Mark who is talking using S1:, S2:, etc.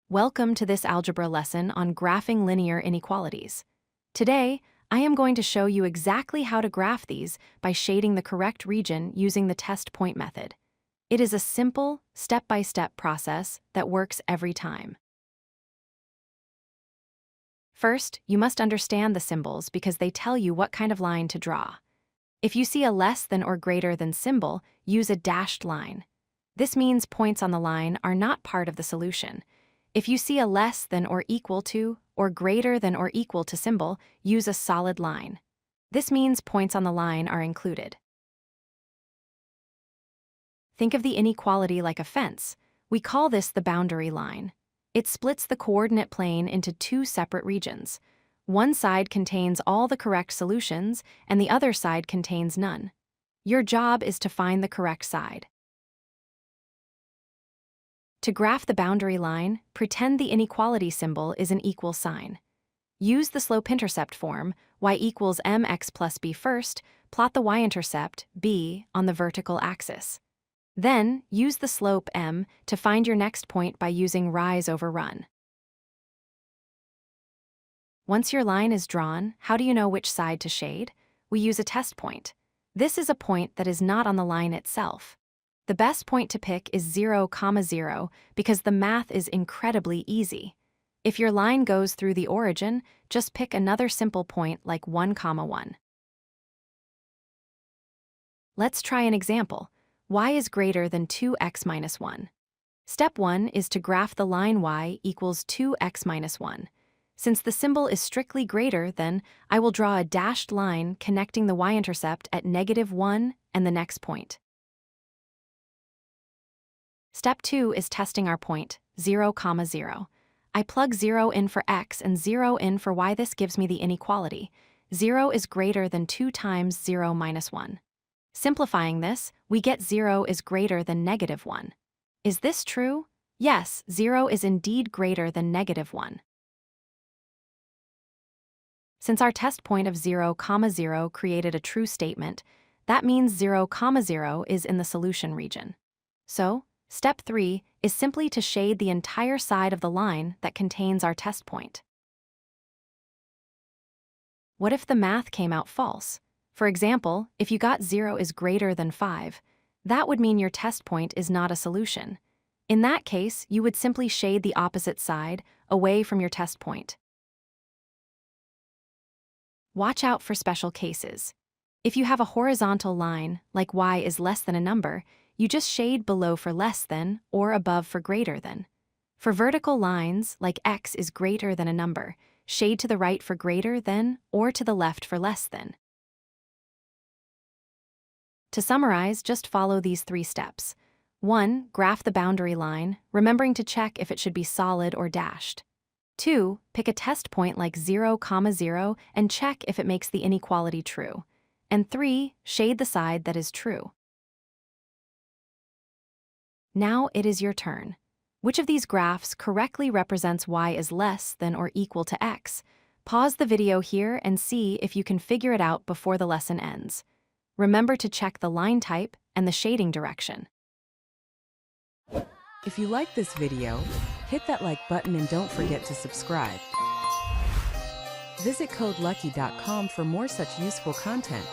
S1: Welcome to this algebra lesson on graphing linear inequalities. Today, I am going to show you exactly how to graph these by shading the correct region using the test point method. It is a simple, step-by-step process that works every time. First, you must understand the symbols because they tell you what kind of line to draw. If you see a less than or greater than symbol, use a dashed line. This means points on the line are not part of the solution. If you see a less than or equal to or greater than or equal to symbol, use a solid line. This means points on the line are included. Think of the inequality like a fence. We call this the boundary line. It splits the coordinate plane into two separate regions. One side contains all the correct solutions, and the other side contains none. Your job is to find the correct side. To graph the boundary line, pretend the inequality symbol is an equal sign. Use the slope-intercept form, y equals mx plus b first, plot the y-intercept, b, on the vertical axis. Then, use the slope m to find your next point by using rise over run. Once your line is drawn, how do you know which side to shade? We use a test point. This is a point that is not on the line itself. The best point to pick is 0, 0, because the math is incredibly easy. If your line goes through the origin, just pick another simple point like 1, 1. Let's try an example. Y is greater than 2x minus 1. Step 1 is to graph the line y equals 2x minus 1. Since the symbol is strictly greater than, I will draw a dashed line connecting the y-intercept at -1 and the next point. Step 2 is testing our point, 0, 0. I plug 0 in for x and 0 in for y. This gives me the inequality. 0 is greater than 2 times 0 minus 1. Simplifying this, we get 0 is greater than -1. Is this true? Yes, 0 is indeed greater than -1. Since our test point of 0, 0 created a true statement, that means 0, 0 is in the solution region. So, Step 3 is simply to shade the entire side of the line that contains our test point. What if the math came out false? For example, if you got 0 is greater than 5, that would mean your test point is not a solution. In that case, you would simply shade the opposite side, away from your test point. Watch out for special cases. If you have a horizontal line, like y is less than a number, you just shade below for less than or above for greater than. For vertical lines, like x is greater than a number, shade to the right for greater than or to the left for less than. To summarize, just follow these 3 steps. 1. Graph the boundary line, remembering to check if it should be solid or dashed. 2. Pick a test point like 0, 0 and check if it makes the inequality true. And 3. Shade the side that is true. Now it is your turn. Which of these graphs correctly represents y is less than or equal to x? Pause the video here and see if you can figure it out before the lesson ends. Remember to check the line type and the shading direction.
S2: If you like this video, hit that like button and don't forget to subscribe. Visit codelucky.com for more such useful content.